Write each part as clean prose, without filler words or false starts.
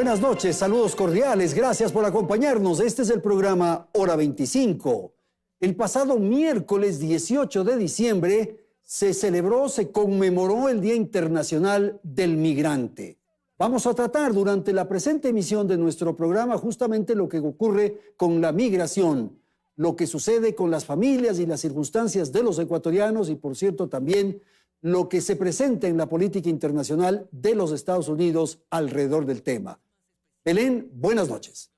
Buenas noches, saludos cordiales, gracias por acompañarnos. Este es el programa Hora 25. El pasado miércoles 18 de diciembre se conmemoró el Día Internacional del Migrante. Vamos a tratar durante la presente emisión de nuestro programa justamente lo que ocurre con la migración, lo que sucede con las familias y las circunstancias de los ecuatorianos y, por cierto, también lo que se presenta en la política internacional de los Estados Unidos alrededor del tema. Belén, buenas noches.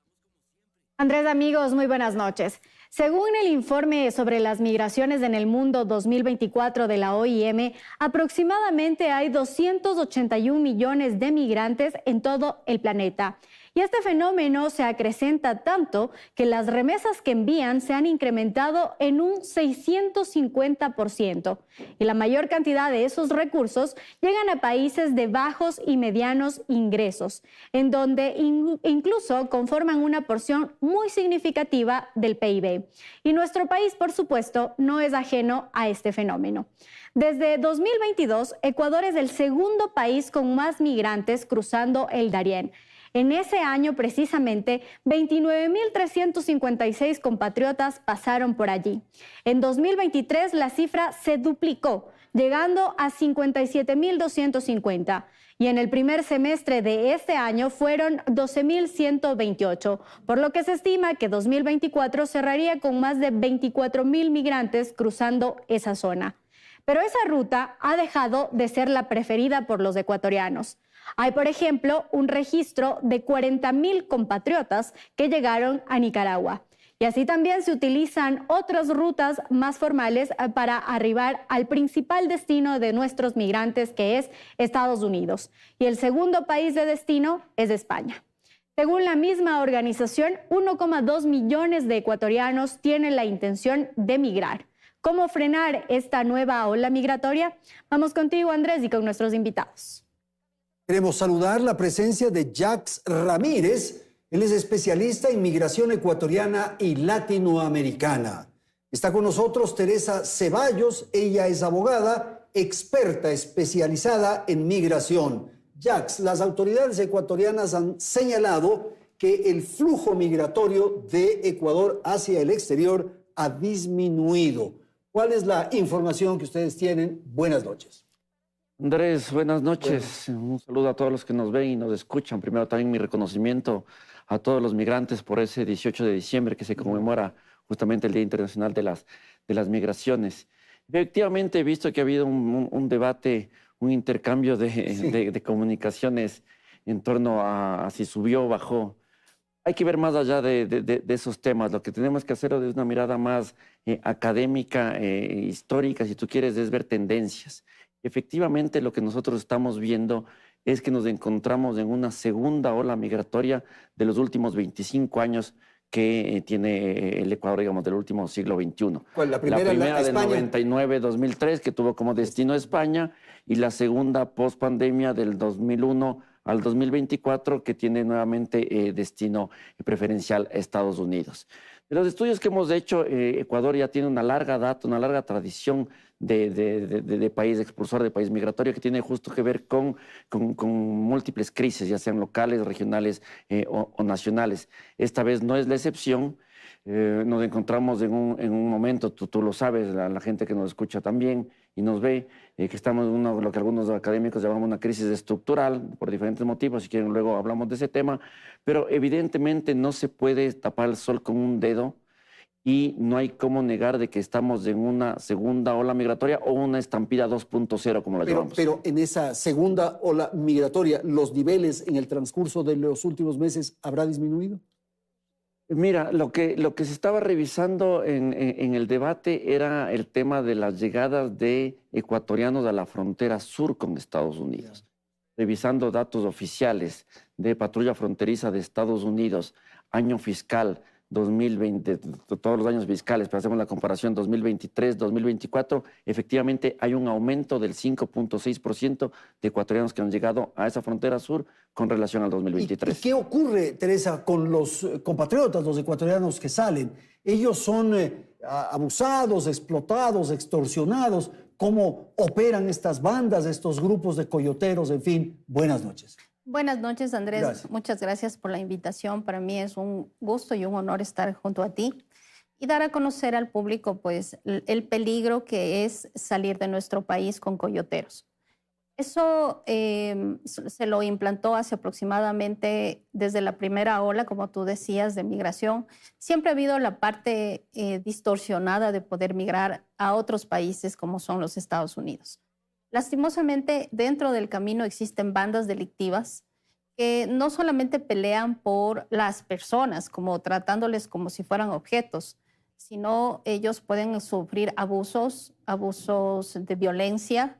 Andrés, amigos, muy buenas noches. Según el informe sobre las migraciones en el mundo 2024 de la OIM, aproximadamente hay 281 millones de migrantes en todo el planeta. Y este fenómeno se acrecenta tanto que las remesas que envían se han incrementado en un 650%. Y la mayor cantidad de esos recursos llegan a países de bajos y medianos ingresos, en donde incluso conforman una porción muy significativa del PIB. Y nuestro país, por supuesto, no es ajeno a este fenómeno. Desde 2022, Ecuador es el segundo país con más migrantes cruzando el Darién. En ese año, precisamente, 29.356 compatriotas pasaron por allí. En 2023, la cifra se duplicó, llegando a 57.250. Y en el primer semestre de este año fueron 12.128, por lo que se estima que 2024 cerraría con más de 24.000 migrantes cruzando esa zona. Pero esa ruta ha dejado de ser la preferida por los ecuatorianos. Hay, por ejemplo, un registro de 40.000 compatriotas que llegaron a Nicaragua. Y así también se utilizan otras rutas más formales para arribar al principal destino de nuestros migrantes, que es Estados Unidos. Y el segundo país de destino es España. Según la misma organización, 1,2 millones de ecuatorianos tienen la intención de migrar. ¿Cómo frenar esta nueva ola migratoria? Vamos contigo, Andrés, y con nuestros invitados. Queremos saludar la presencia de Jacques Ramírez. Él es especialista en migración ecuatoriana y latinoamericana. Está con nosotros Teresa Ceballos. Ella es abogada, experta especializada en migración. Jacques, las autoridades ecuatorianas han señalado que el flujo migratorio de Ecuador hacia el exterior ha disminuido. ¿Cuál es la información que ustedes tienen? Buenas noches. Andrés, buenas noches. Un saludo a todos los que nos ven y nos escuchan. Primero también mi reconocimiento a todos los migrantes por ese 18 de diciembre que se conmemora justamente el Día Internacional de las Migraciones. Efectivamente, he visto que ha habido un debate, un intercambio de comunicaciones en torno a si subió o bajó. Hay que ver más allá de esos temas. Lo que tenemos que hacer desde una mirada más académica, histórica, si tú quieres, es ver tendencias. Efectivamente, lo que nosotros estamos viendo es que nos encontramos en una segunda ola migratoria de los últimos 25 años que tiene el Ecuador, digamos, del último siglo XXI. ¿Cuál? La primera del 99-2003, que tuvo como destino España, y la segunda post-pandemia del 2001 al 2024, que tiene nuevamente destino preferencial a Estados Unidos. De los estudios que hemos hecho, Ecuador ya tiene una larga data, una larga tradición de país expulsor, de país migratorio, que tiene justo que ver con múltiples crisis, ya sean locales, regionales o nacionales. Esta vez no es la excepción. Nos encontramos en un momento, tú lo sabes, la gente que nos escucha también y nos ve, que estamos en lo que algunos académicos llamamos una crisis estructural por diferentes motivos. Si quieren luego hablamos de ese tema, pero evidentemente no se puede tapar el sol con un dedo y no hay cómo negar de que estamos en una segunda ola migratoria o una estampida 2.0, como la llamamos. Pero en esa segunda ola migratoria, ¿los niveles en el transcurso de los últimos meses habrá disminuido? Mira, lo que se estaba revisando en el debate era el tema de las llegadas de ecuatorianos a la frontera sur con Estados Unidos. Revisando datos oficiales de patrulla fronteriza de Estados Unidos, año fiscal 2020, todos los años fiscales, pero hacemos la comparación 2023-2024, efectivamente hay un aumento del 5.6% de ecuatorianos que han llegado a esa frontera sur con relación al 2023. ¿Y qué ocurre, Teresa, con los compatriotas, los ecuatorianos que salen? Ellos son abusados, explotados, extorsionados. ¿Cómo operan estas bandas, estos grupos de coyoteros? En fin, buenas noches. Buenas noches, Andrés. Gracias. Muchas gracias por la invitación. Para mí es un gusto y un honor estar junto a ti y dar a conocer al público pues, el peligro que es salir de nuestro país con coyoteros. Eso se lo implantó hace aproximadamente desde la primera ola, como tú decías, de migración. Siempre ha habido la parte distorsionada de poder migrar a otros países como son los Estados Unidos. Lastimosamente, dentro del camino existen bandas delictivas que no solamente pelean por las personas, como tratándoles como si fueran objetos, sino ellos pueden sufrir abusos de violencia.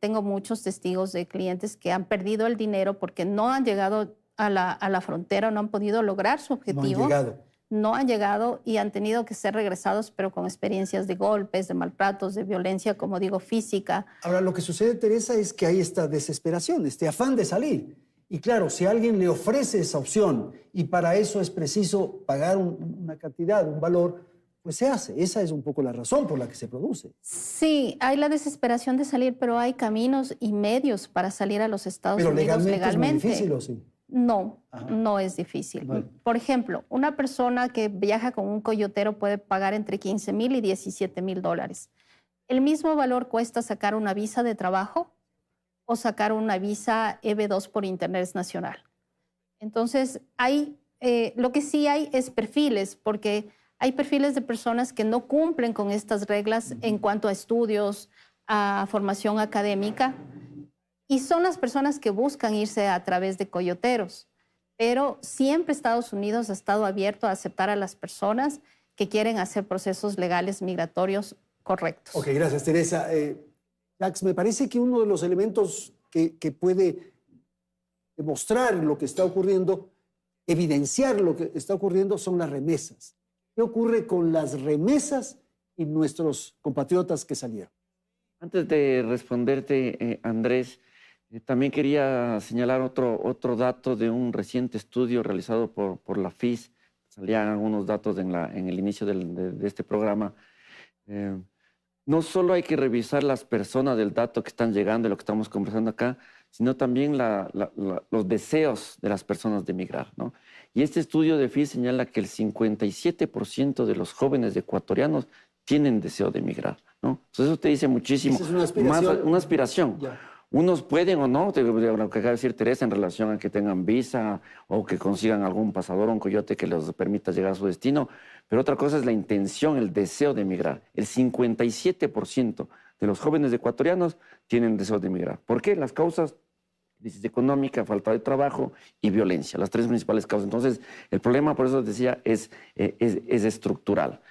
Tengo muchos testigos de clientes que han perdido el dinero porque no han llegado a la frontera, no han podido lograr su objetivo. No han llegado. No han llegado y han tenido que ser regresados, pero con experiencias de golpes, de maltratos, de violencia, como digo, física. Ahora, lo que sucede, Teresa, es que hay esta desesperación, este afán de salir. Y claro, si alguien le ofrece esa opción y para eso es preciso pagar una cantidad, un valor, pues se hace. Esa es un poco la razón por la que se produce. Sí, hay la desesperación de salir, pero hay caminos y medios para salir a los Estados Unidos legalmente. ¿Es muy difícil o sí? No, Ajá. no es difícil. Vale. Por ejemplo, una persona que viaja con un coyotero puede pagar entre 15,000 y 17,000 dólares. El mismo valor cuesta sacar una visa de trabajo o sacar una visa EB2 por interés nacional. Entonces, lo que sí hay es perfiles, porque hay perfiles de personas que no cumplen con estas reglas en cuanto a estudios, a formación académica, y son las personas que buscan irse a través de coyoteros. Pero siempre Estados Unidos ha estado abierto a aceptar a las personas que quieren hacer procesos legales migratorios correctos. Ok, gracias, Teresa. Jax, me parece que uno de los elementos que puede demostrar lo que está ocurriendo, evidenciar lo que está ocurriendo, son las remesas. ¿Qué ocurre con las remesas y nuestros compatriotas que salieron? Antes de responderte, Andrés, también quería señalar otro dato de un reciente estudio realizado por la FIS. Salían algunos datos en el inicio de este programa. No solo hay que revisar las personas del dato que están llegando, de lo que estamos conversando acá, sino también los deseos de las personas de emigrar, ¿no? Y este estudio de FIS señala que el 57% de los jóvenes ecuatorianos tienen deseo de emigrar, ¿no? Entonces eso te dice muchísimo. Esa es una aspiración. Una aspiración. Ya. Unos pueden o no, lo que acaba de decir Teresa, en relación a que tengan visa o que consigan algún pasador o un coyote que les permita llegar a su destino, pero otra cosa es la intención, el deseo de emigrar. El 57% de los jóvenes ecuatorianos tienen deseo de emigrar. ¿Por qué? Las causas: crisis económica, falta de trabajo y violencia, las tres principales causas. Entonces, el problema, por eso decía, es estructural.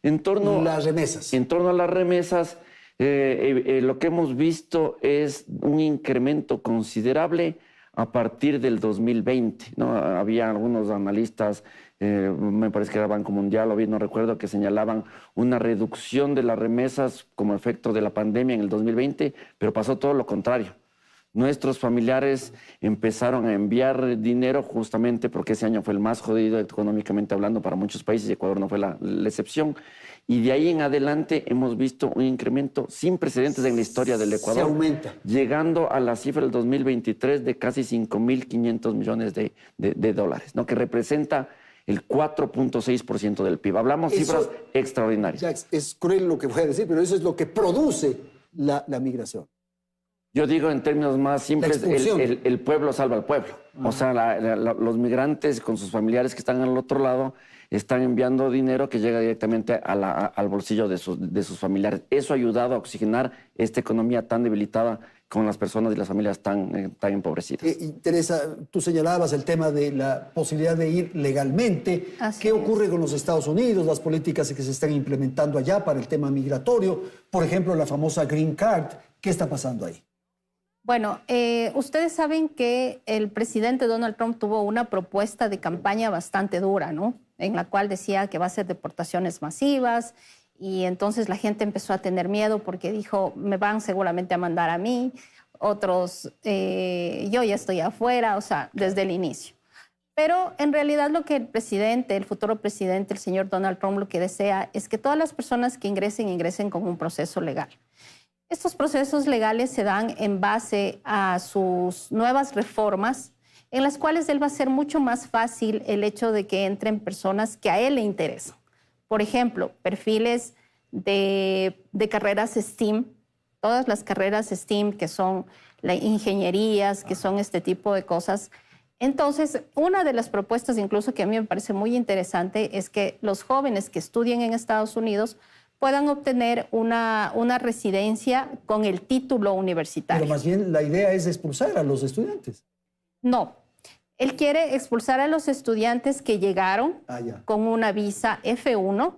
En torno Las remesas. En torno a las remesas, lo que hemos visto es un incremento considerable a partir del 2020, ¿no? Había algunos analistas, me parece que era Banco Mundial, o bien no recuerdo, que señalaban una reducción de las remesas como efecto de la pandemia en el 2020, pero pasó todo lo contrario. Nuestros familiares empezaron a enviar dinero justamente porque ese año fue el más jodido económicamente hablando para muchos países, y Ecuador no fue la excepción. Y de ahí en adelante hemos visto un incremento sin precedentes en la historia del Ecuador. Se aumenta. Llegando a la cifra del 2023 de casi 5.500 millones de dólares, ¿no? Que representa el 4.6% del PIB. Hablamos de cifras extraordinarias. Jax, es cruel lo que voy a decir, pero eso es lo que produce la migración. Yo digo en términos más simples, el pueblo salva al pueblo. O sea, los migrantes con sus familiares que están al otro lado están enviando dinero que llega directamente al bolsillo de sus familiares. Eso ha ayudado a oxigenar esta economía tan debilitada con las personas y las familias tan empobrecidas. Y Teresa, tú señalabas el tema de la posibilidad de ir legalmente. ¿Qué ocurre con los Estados Unidos, las políticas que se están implementando allá para el tema migratorio? Por ejemplo, la famosa Green Card. ¿Qué está pasando ahí? Bueno, ustedes saben que el presidente Donald Trump tuvo una propuesta de campaña bastante dura, ¿no? En la cual decía que va a ser deportaciones masivas, y entonces la gente empezó a tener miedo porque dijo, me van seguramente a mandar a mí, otros, yo ya estoy afuera, o sea, desde el inicio. Pero en realidad lo que el futuro presidente, el señor Donald Trump, lo que desea es que todas las personas que ingresen con un proceso legal. Estos procesos legales se dan en base a sus nuevas reformas, en las cuales él va a ser mucho más fácil el hecho de que entren personas que a él le interesan. Por ejemplo, perfiles de carreras STEAM, todas las carreras STEAM que son las ingenierías, que son este tipo de cosas. Entonces, una de las propuestas incluso que a mí me parece muy interesante es que los jóvenes que estudien en Estados Unidos puedan obtener una residencia con el título universitario. Pero más bien la idea es expulsar a los estudiantes. No, él quiere expulsar a los estudiantes que llegaron con una visa F1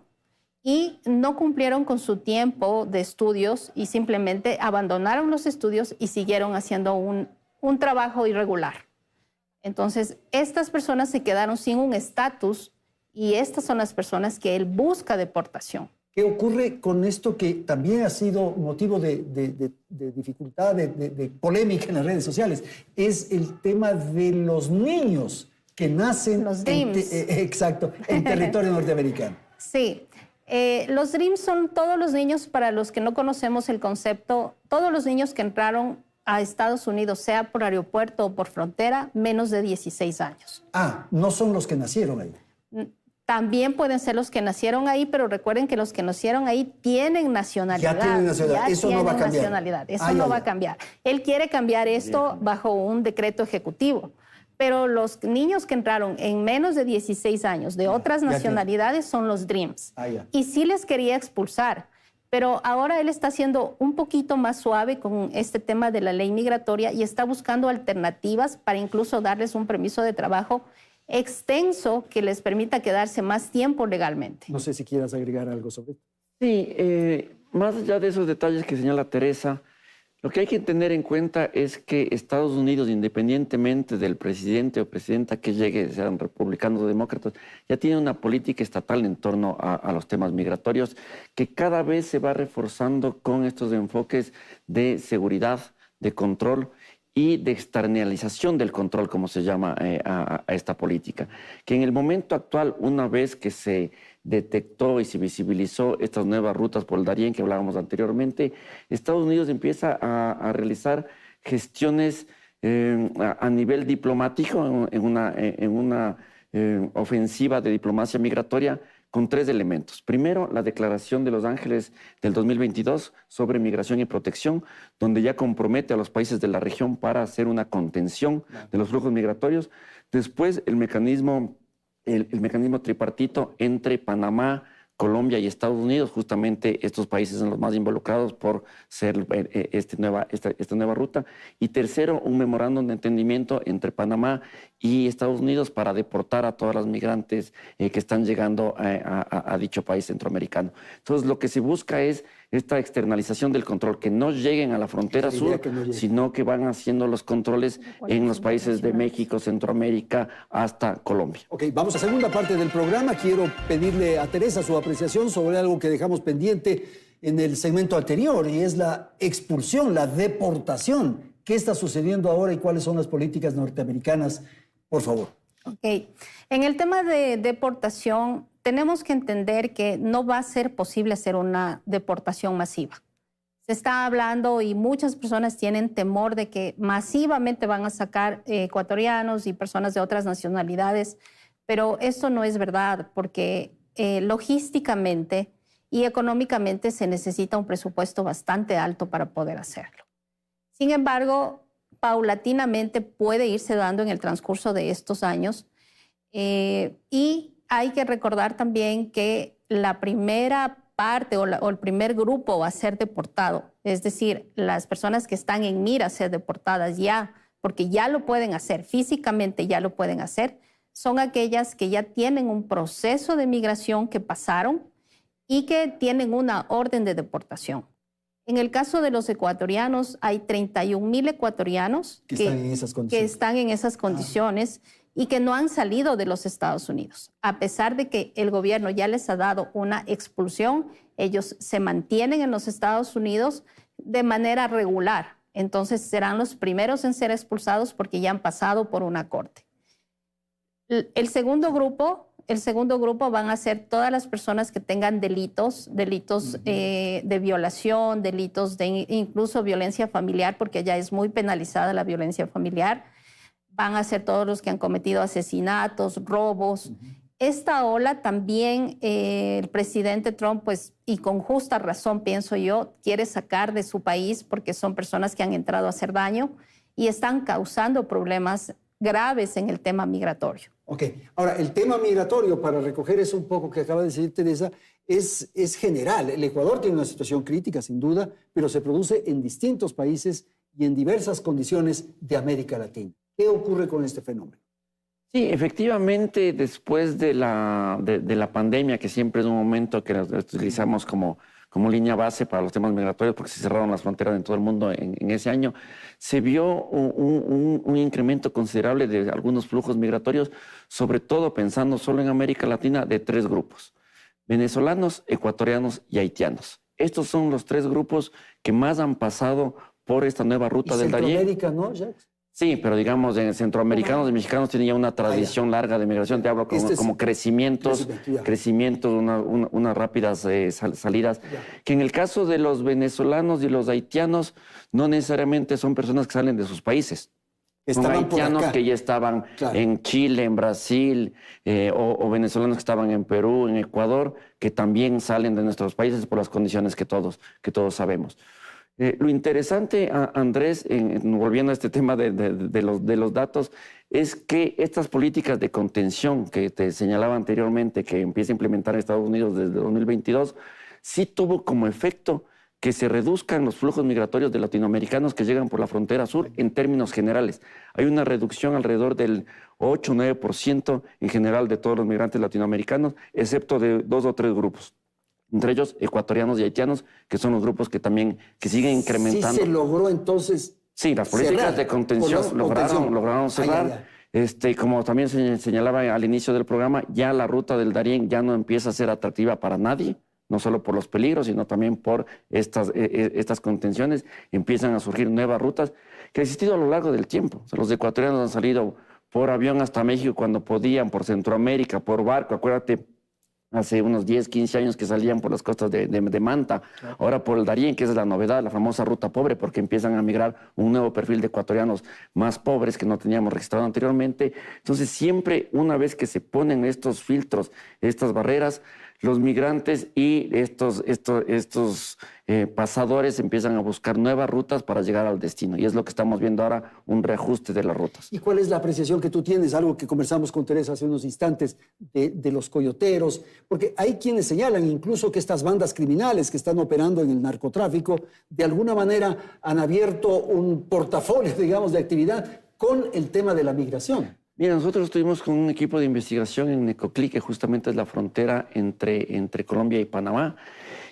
y no cumplieron con su tiempo de estudios y simplemente abandonaron los estudios y siguieron haciendo un trabajo irregular. Entonces, estas personas se quedaron sin un estatus y estas son las personas que él busca deportación. ¿Qué ocurre con esto que también ha sido motivo de dificultad, de polémica en las redes sociales? Es el tema de los niños que nacen los DREAMs. Exacto, en territorio norteamericano. Sí, los DREAMs son todos los niños, para los que no conocemos el concepto, todos los niños que entraron a Estados Unidos, sea por aeropuerto o por frontera, menos de 16 años. Ah, no son los que nacieron ahí. También pueden ser los que nacieron ahí, pero recuerden que los que nacieron ahí tienen nacionalidad. Ya tienen nacionalidad. Eso no va a cambiar. Eso no va a cambiar. Él quiere cambiar esto bajo un decreto ejecutivo. Pero los niños que entraron en menos de 16 años de otras nacionalidades son los DREAMs. Y sí les quería expulsar. Pero ahora él está siendo un poquito más suave con este tema de la ley migratoria y está buscando alternativas para incluso darles un permiso de trabajo extenso que les permita quedarse más tiempo legalmente. No sé si quieras agregar algo sobre esto. Sí, más allá de esos detalles que señala Teresa, lo que hay que tener en cuenta es que Estados Unidos, independientemente del presidente o presidenta que llegue, sean republicanos o demócratas, ya tiene una política estatal en torno a los temas migratorios que cada vez se va reforzando con estos enfoques de seguridad, de control y de externalización del control, como se llama a esta política. Que en el momento actual, una vez que se detectó y se visibilizó estas nuevas rutas por el Darién que hablábamos anteriormente, Estados Unidos empieza a realizar gestiones a nivel diplomático en una ofensiva de diplomacia migratoria con 3 elementos. Primero, la Declaración de Los Ángeles del 2022 sobre migración y protección, donde ya compromete a los países de la región para hacer una contención de los flujos migratorios. Después, el mecanismo tripartito entre Panamá, Colombia y Estados Unidos. Justamente estos países son los más involucrados por ser esta nueva ruta. Y tercero, un memorándum de entendimiento entre Panamá y Estados Unidos para deportar a todas las migrantes que están llegando a dicho país centroamericano. Entonces, lo que se busca es esta externalización del control, que no lleguen a la frontera sur, sino que van haciendo los controles en los países de México, Centroamérica, hasta Colombia. Ok, vamos a segunda parte del programa. Quiero pedirle a Teresa su apreciación sobre algo que dejamos pendiente en el segmento anterior, y es la expulsión, la deportación. ¿Qué está sucediendo ahora y cuáles son las políticas norteamericanas? Por favor. Ok. En el tema de deportación, tenemos que entender que no va a ser posible hacer una deportación masiva. Se está hablando y muchas personas tienen temor de que masivamente van a sacar ecuatorianos y personas de otras nacionalidades, pero esto no es verdad porque logísticamente y económicamente se necesita un presupuesto bastante alto para poder hacerlo. Sin embargo, paulatinamente puede irse dando en el transcurso de estos años y hay que recordar también que la primera parte o el primer grupo a ser deportado, es decir, las personas que están en mira a ser deportadas ya, porque ya lo pueden hacer, físicamente ya lo pueden hacer, son aquellas que ya tienen un proceso de migración que pasaron y que tienen una orden de deportación. En el caso de los ecuatorianos, hay 31,000 ecuatorianos que están en esas condiciones y que no han salido de los Estados Unidos. A pesar de que el gobierno ya les ha dado una expulsión, ellos se mantienen en los Estados Unidos de manera regular. Entonces serán los primeros en ser expulsados porque ya han pasado por una corte. El segundo grupo El segundo grupo van a ser todas las personas que tengan delitos de violación, delitos de incluso violencia familiar, porque ya es muy penalizada la violencia familiar. Van a ser todos los que han cometido asesinatos, robos. Esta ola también el presidente Trump, pues, y con justa razón, pienso yo, quiere sacar de su país porque son personas que han entrado a hacer daño y están causando problemas graves en el tema migratorio. Ok, ahora el tema migratorio, para recoger eso un poco que acaba de decir Teresa, es general. El Ecuador tiene una situación crítica, sin duda, pero se produce en distintos países y en diversas condiciones de América Latina. ¿Qué ocurre con este fenómeno? Sí, efectivamente, después de la pandemia, que siempre es un momento que utilizamos como línea base para los temas migratorios, porque se cerraron las fronteras en todo el mundo en ese año, se vio un incremento considerable de algunos flujos migratorios, sobre todo pensando solo en América Latina, de 3 grupos: venezolanos, ecuatorianos y haitianos. Estos son los 3 grupos que más han pasado por esta nueva ruta del Darién. Centroamérica, ¿no, Jacques? Sí, pero digamos, en centroamericanos y mexicanos tienen ya una tradición larga de migración. Te hablo como crecimientos, unas rápidas salidas. Que en el caso de los venezolanos y los haitianos, no necesariamente son personas que salen de sus países. Son haitianos que ya estaban en Chile, en Brasil, o venezolanos que estaban en Perú, en Ecuador, que también salen de nuestros países por las condiciones que todos sabemos. Lo interesante, Andrés, volviendo a este tema de los datos, es que estas políticas de contención que te señalaba anteriormente, que empieza a implementar Estados Unidos desde 2022, sí tuvo como efecto que se reduzcan los flujos migratorios de latinoamericanos que llegan por la frontera sur en términos generales. Hay una reducción alrededor del 8-9% en general de todos los migrantes latinoamericanos, excepto de 2 o 3 grupos. Entre ellos ecuatorianos y haitianos, que son los grupos que siguen incrementando. ¿Sí se logró entonces? Sí, las políticas de contención lograron cerrar. Como también se señalaba al inicio del programa, ya la ruta del Darién ya no empieza a ser atractiva para nadie, no solo por los peligros, sino también por estas contenciones. Empiezan a surgir nuevas rutas que han existido a lo largo del tiempo. O sea, los ecuatorianos han salido por avión hasta México cuando podían, por Centroamérica, por barco. Acuérdate, hace unos 10, 15 años que salían por las costas de Manta, ahora por el Darién, que es la novedad, la famosa ruta pobre, porque empiezan a migrar un nuevo perfil de ecuatorianos más pobres que no teníamos registrado anteriormente. Entonces, siempre una vez que se ponen estos filtros, estas barreras, los migrantes y estos pasadores empiezan a buscar nuevas rutas para llegar al destino. Y es lo que estamos viendo ahora, un reajuste de las rutas. ¿Y cuál es la apreciación que tú tienes? Algo que conversamos con Teresa hace unos instantes de los coyoteros, porque hay quienes señalan incluso que estas bandas criminales que están operando en el narcotráfico de alguna manera han abierto un portafolio, digamos, de actividad con el tema de la migración. Mira, nosotros estuvimos con un equipo de investigación en Necoclí, que justamente es la frontera entre Colombia y Panamá,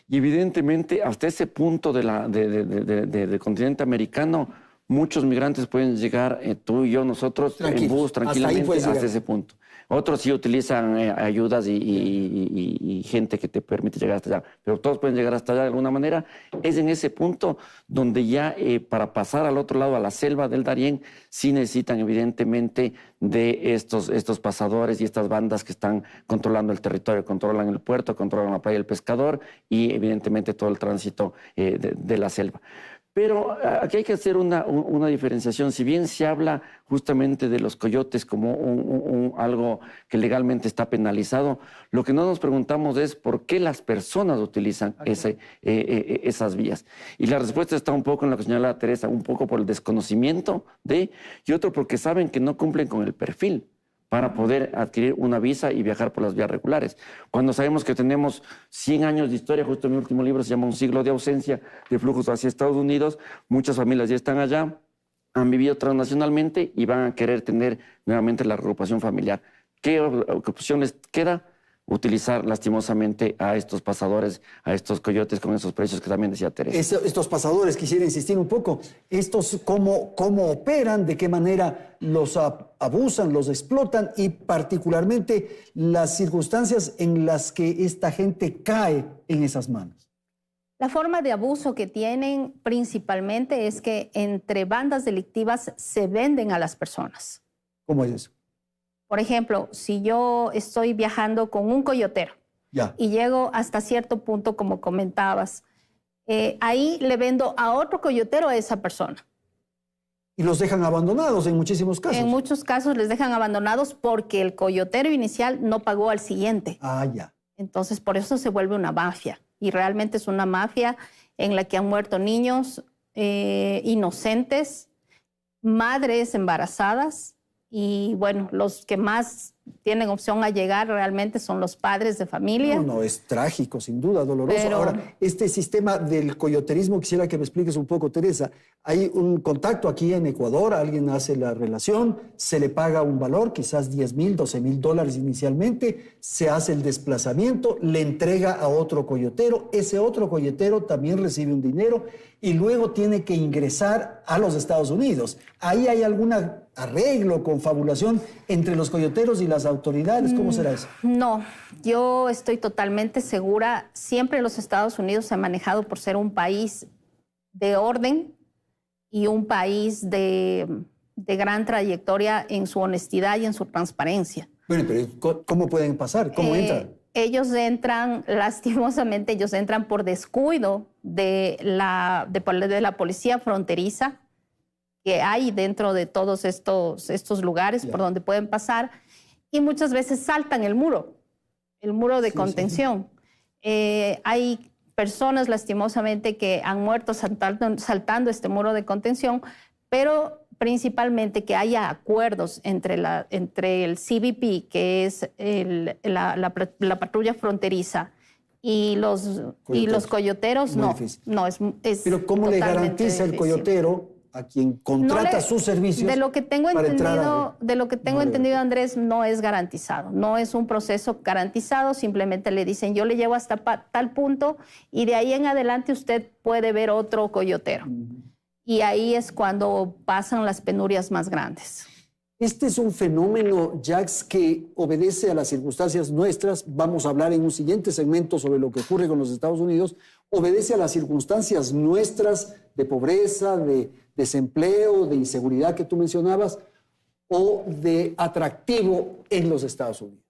y evidentemente hasta ese punto del continente americano, muchos migrantes pueden llegar, tú y yo, nosotros, en bus tranquilamente hasta ese punto. Otros sí utilizan ayudas y gente que te permite llegar hasta allá, pero todos pueden llegar hasta allá de alguna manera. Es en ese punto donde ya para pasar al otro lado, a la selva del Darién, sí necesitan evidentemente de estos pasadores y estas bandas que están controlando el territorio, controlan el puerto, controlan la playa del pescador y evidentemente todo el tránsito de la selva. Pero aquí hay que hacer una diferenciación. Si bien se habla justamente de los coyotes como algo que legalmente está penalizado, lo que no nos preguntamos es por qué las personas utilizan esas vías. Y la respuesta está un poco en lo que señala Teresa, un poco por el desconocimiento y otro porque saben que no cumplen con el perfil para poder adquirir una visa y viajar por las vías regulares. Cuando sabemos que tenemos 100 años de historia, justo en mi último libro se llama Un siglo de ausencia de flujos hacia Estados Unidos, muchas familias ya están allá, han vivido transnacionalmente y van a querer tener nuevamente la reagrupación familiar. ¿Qué opción les queda? Utilizar lastimosamente a estos pasadores, a estos coyotes con esos precios que también decía Teresa. Estos pasadores, quisiera insistir un poco, estos cómo operan, de qué manera los abusan, los explotan y particularmente las circunstancias en las que esta gente cae en esas manos. La forma de abuso que tienen principalmente es que entre bandas delictivas se venden a las personas. ¿Cómo es eso? Por ejemplo, si yo estoy viajando con un coyotero y llego hasta cierto punto, como comentabas, ahí le vendo a otro coyotero a esa persona. Y los dejan abandonados en muchísimos casos. En muchos casos les dejan abandonados porque el coyotero inicial no pagó al siguiente. Ya. Entonces, por eso se vuelve una mafia. Y realmente es una mafia en la que han muerto niños inocentes, madres embarazadas. Y bueno, los que más tienen opción a llegar realmente son los padres de familia. No, es trágico, sin duda, doloroso. Pero... Ahora, este sistema del coyoterismo, quisiera que me expliques un poco, Teresa. Hay un contacto aquí en Ecuador, alguien hace la relación, se le paga un valor, quizás $10,000, $12,000 inicialmente, se hace el desplazamiento, le entrega a otro coyotero, ese otro coyotero también recibe un dinero y luego tiene que ingresar a los Estados Unidos. ¿Ahí hay algún arreglo, confabulación entre los coyoteros y las autoridades? ¿Cómo será eso? No, yo estoy totalmente segura. Siempre los Estados Unidos se ha manejado por ser un país de orden y un país de gran trayectoria en su honestidad y en su transparencia. Bueno, pero ¿cómo pueden pasar? ¿Cómo entran? Ellos entran, lastimosamente, ellos entran por descuido de la policía fronteriza que hay dentro de todos estos lugares por donde pueden pasar, y muchas veces saltan el muro de contención. Hay personas, lastimosamente, que han muerto saltando este muro de contención, pero principalmente que haya acuerdos entre el CBP, que es la patrulla fronteriza, y los coyoteros. No, es pero ¿cómo le garantiza el coyotero a quien contrata sus servicios? De lo que tengo entendido, Andrés, no es garantizado. No es un proceso garantizado. Simplemente le dicen, yo le llevo hasta tal punto y de ahí en adelante usted puede ver otro coyotero. Y ahí es cuando pasan las penurias más grandes. Este es un fenómeno, Jax, que obedece a las circunstancias nuestras. Vamos a hablar en un siguiente segmento sobre lo que ocurre con los Estados Unidos. Obedece a las circunstancias nuestras de pobreza, de desempleo, de inseguridad que tú mencionabas, o de atractivo en los Estados Unidos.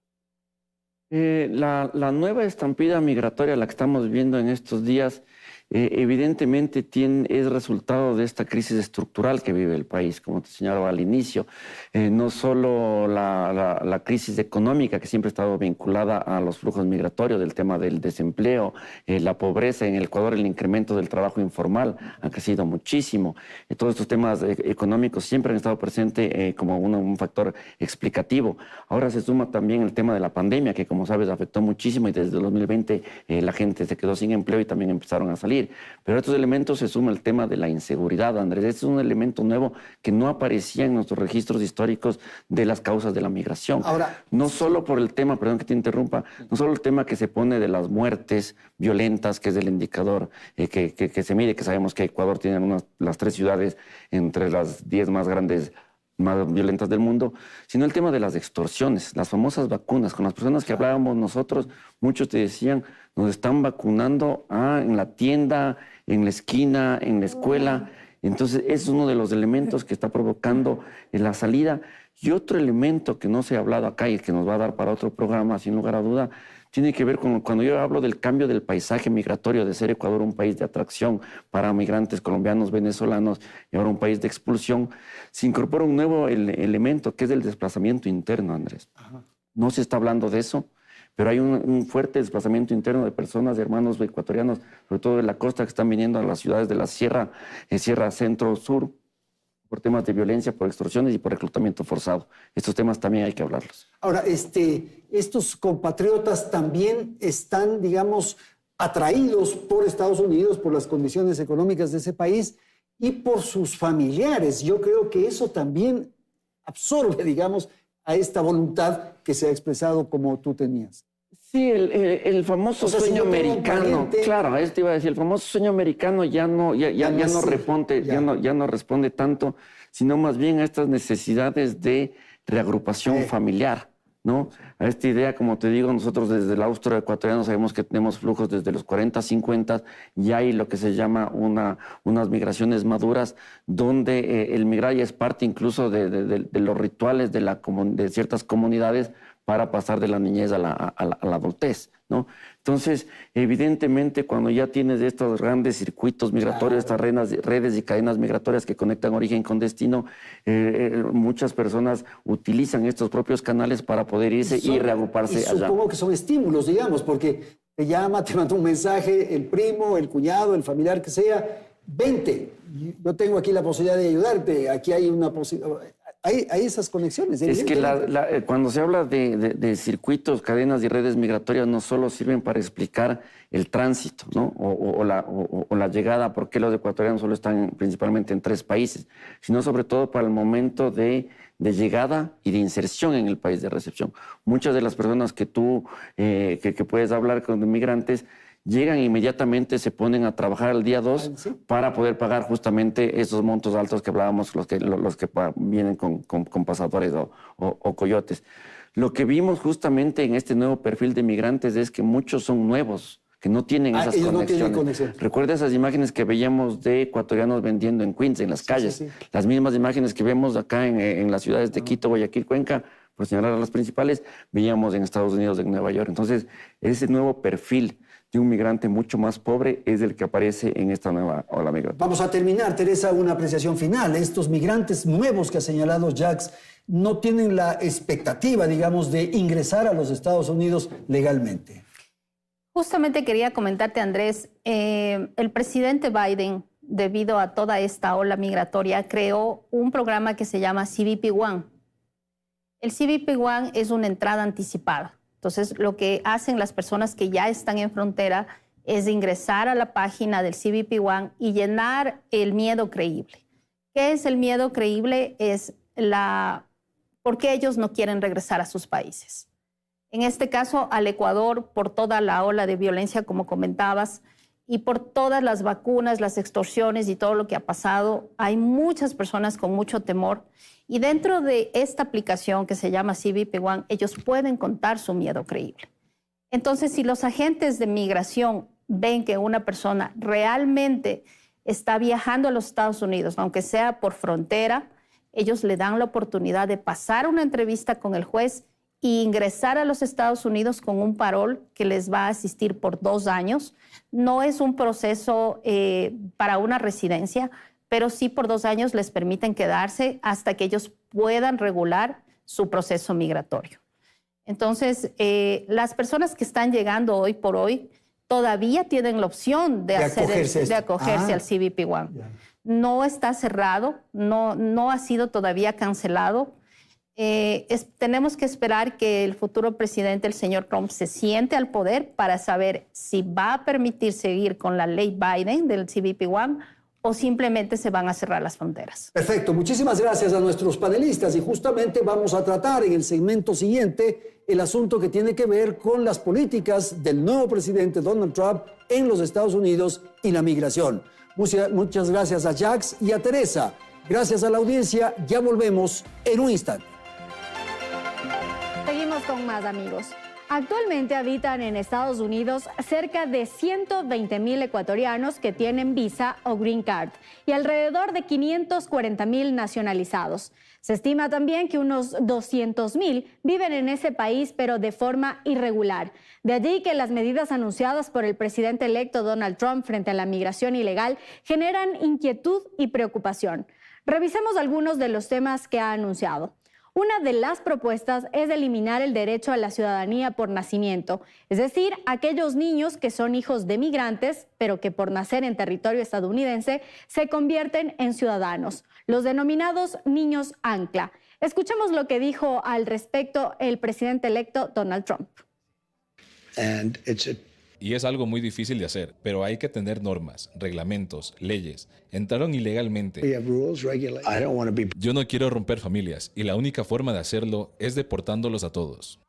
La nueva estampida migratoria, la que estamos viendo en estos días, evidentemente es resultado de esta crisis estructural que vive el país, como te señalaba al inicio. No solo la crisis económica, que siempre ha estado vinculada a los flujos migratorios, del tema del desempleo, la pobreza. En el Ecuador el incremento del trabajo informal ha crecido muchísimo. Todos estos temas económicos siempre han estado presentes como un factor explicativo. Ahora se suma también el tema de la pandemia, que como sabes afectó muchísimo, y desde el 2020 la gente se quedó sin empleo y también empezaron a salir. Pero a estos elementos se suma el tema de la inseguridad, Andrés. Este es un elemento nuevo que no aparecía en nuestros registros históricos de las causas de la migración. Ahora, no solo por el tema, perdón que te interrumpa, no solo el tema que se pone de las muertes violentas, que es el indicador que se mide, que sabemos que Ecuador tiene las 3 ciudades entre las 10 más grandes, más violentas del mundo, sino el tema de las extorsiones, las famosas vacunas. Con las personas que hablábamos nosotros, muchos te decían, nos están vacunando en la tienda, en la esquina, en la escuela. Entonces, es uno de los elementos que está provocando la salida. Y otro elemento que no se ha hablado acá y que nos va a dar para otro programa, sin lugar a duda, tiene que ver con cuando yo hablo del cambio del paisaje migratorio, de ser Ecuador un país de atracción para migrantes colombianos, venezolanos, y ahora un país de expulsión. Se incorpora un nuevo elemento, que es el desplazamiento interno, Andrés. No se está hablando de eso, pero hay un fuerte desplazamiento interno de personas, de hermanos ecuatorianos, sobre todo de la costa, que están viniendo a las ciudades de la Sierra Centro-Sur, por temas de violencia, por extorsiones y por reclutamiento forzado. Estos temas también hay que hablarlos. Ahora, estos compatriotas también están, digamos, atraídos por Estados Unidos, por las condiciones económicas de ese país y por sus familiares. Yo creo que eso también absorbe, digamos, a esta voluntad que se ha expresado como tú tenías. Sí, el famoso sueño americano. Claro, te iba a decir, el famoso sueño americano ya no responde tanto, sino más bien a estas necesidades de reagrupación familiar, ¿no? A esta idea, como te digo, nosotros desde el austro ecuatoriano sabemos que tenemos flujos desde los 40, 50, y hay lo que se llama unas migraciones maduras, donde el migrar ya es parte incluso de los rituales de ciertas comunidades para pasar de la niñez a la adultez, ¿no? Entonces, evidentemente, cuando ya tienes estos grandes circuitos migratorios, estas redes y cadenas migratorias que conectan origen con destino, muchas personas utilizan estos propios canales para poder irse y reagruparse allá. Supongo que son estímulos, digamos, porque te llama, te manda un mensaje, el primo, el cuñado, el familiar que sea, vente, yo tengo aquí la posibilidad de ayudarte, aquí hay una posibilidad. Hay esas conexiones. Es que cuando se habla de circuitos, cadenas y redes migratorias, no solo sirven para explicar el tránsito, ¿no? o la llegada, porque los ecuatorianos solo están principalmente en 3 países, sino sobre todo para el momento de llegada y de inserción en el país de recepción. Muchas de las personas que tú que puedes hablar con inmigrantes llegan inmediatamente, se ponen a trabajar el día 2 para poder pagar justamente esos montos altos que hablábamos, los que vienen con pasadores o coyotes. Lo que vimos justamente en este nuevo perfil de migrantes es que muchos son nuevos, que no tienen esas conexiones. No tienen conexión. Recuerda esas imágenes que veíamos de ecuatorianos vendiendo en Queens, en las calles. Las mismas imágenes que vemos acá en las ciudades de Quito, Guayaquil, Cuenca, por señalar a las principales, veíamos en Estados Unidos, en Nueva York. Entonces, ese nuevo perfil de un migrante mucho más pobre es el que aparece en esta nueva ola migratoria. Vamos a terminar, Teresa, una apreciación final. Estos migrantes nuevos que ha señalado Jacques no tienen la expectativa, digamos, de ingresar a los Estados Unidos legalmente. Justamente quería comentarte, Andrés, el presidente Biden, debido a toda esta ola migratoria, creó un programa que se llama CBP One. El CBP One es una entrada anticipada. Entonces, lo que hacen las personas que ya están en frontera es ingresar a la página del CBP One y llenar el miedo creíble. ¿Qué es el miedo creíble? Es por qué ellos no quieren regresar a sus países. En este caso, al Ecuador, por toda la ola de violencia, como comentabas, y por todas las vacunas, las extorsiones y todo lo que ha pasado, hay muchas personas con mucho temor. Y dentro de esta aplicación que se llama CBP One, ellos pueden contar su miedo creíble. Entonces, si los agentes de migración ven que una persona realmente está viajando a los Estados Unidos, aunque sea por frontera, ellos le dan la oportunidad de pasar una entrevista con el juez e ingresar a los Estados Unidos con un parol que les va a asistir por 2 años. No es un proceso para una residencia, pero sí por 2 años les permiten quedarse hasta que ellos puedan regular su proceso migratorio. Entonces, las personas que están llegando hoy por hoy todavía tienen la opción de acogerse al CBP One. Yeah. No está cerrado, no ha sido todavía cancelado. Tenemos que esperar que el futuro presidente, el señor Trump, se siente al poder para saber si va a permitir seguir con la ley Biden del CBP One o simplemente se van a cerrar las fronteras. Perfecto, muchísimas gracias a nuestros panelistas y justamente vamos a tratar en el segmento siguiente el asunto que tiene que ver con las políticas del nuevo presidente Donald Trump en los Estados Unidos y la migración. Muchas gracias a Jacques y a Teresa. Gracias a la audiencia, ya volvemos en un instante. Seguimos con más, amigos. Actualmente habitan en Estados Unidos cerca de 120,000 ecuatorianos que tienen visa o green card y alrededor de 540,000 nacionalizados. Se estima también que unos 200,000 viven en ese país, pero de forma irregular. De allí que las medidas anunciadas por el presidente electo Donald Trump frente a la migración ilegal generan inquietud y preocupación. Revisemos algunos de los temas que ha anunciado. Una de las propuestas es eliminar el derecho a la ciudadanía por nacimiento, es decir, aquellos niños que son hijos de migrantes, pero que por nacer en territorio estadounidense se convierten en ciudadanos, los denominados niños ancla. Escuchemos lo que dijo al respecto el presidente electo Donald Trump. Y es algo muy difícil de hacer, pero hay que tener normas, reglamentos, leyes. Entraron ilegalmente. Yo no quiero romper familias y la única forma de hacerlo es deportándolos a todos.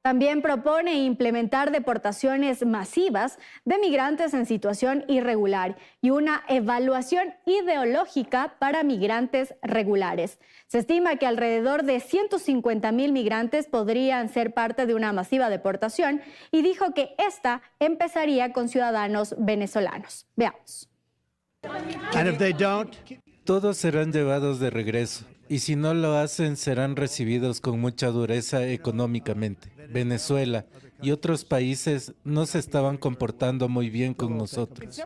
También propone implementar deportaciones masivas de migrantes en situación irregular y una evaluación ideológica para migrantes regulares. Se estima que alrededor de 150,000 migrantes podrían ser parte de una masiva deportación y dijo que esta empezaría con ciudadanos venezolanos. Veamos. Todos serán llevados de regreso, y si no lo hacen serán recibidos con mucha dureza económicamente. Venezuela y otros países no se estaban comportando muy bien con nosotros.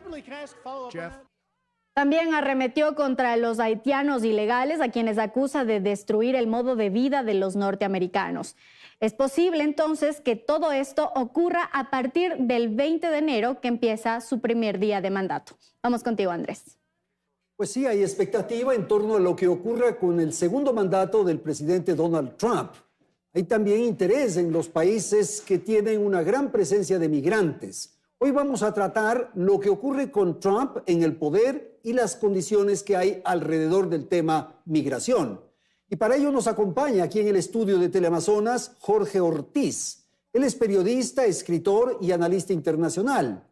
También arremetió contra los haitianos ilegales, a quienes acusa de destruir el modo de vida de los norteamericanos. Es posible entonces que todo esto ocurra a partir del 20 de enero, que empieza su primer día de mandato. Vamos contigo, Andrés. Pues sí, hay expectativa en torno a lo que ocurra con el segundo mandato del presidente Donald Trump. Hay también interés en los países que tienen una gran presencia de migrantes. Hoy vamos a tratar lo que ocurre con Trump en el poder y las condiciones que hay alrededor del tema migración. Y para ello nos acompaña aquí en el estudio de Teleamazonas Jorge Ortiz. Él es periodista, escritor y analista internacional.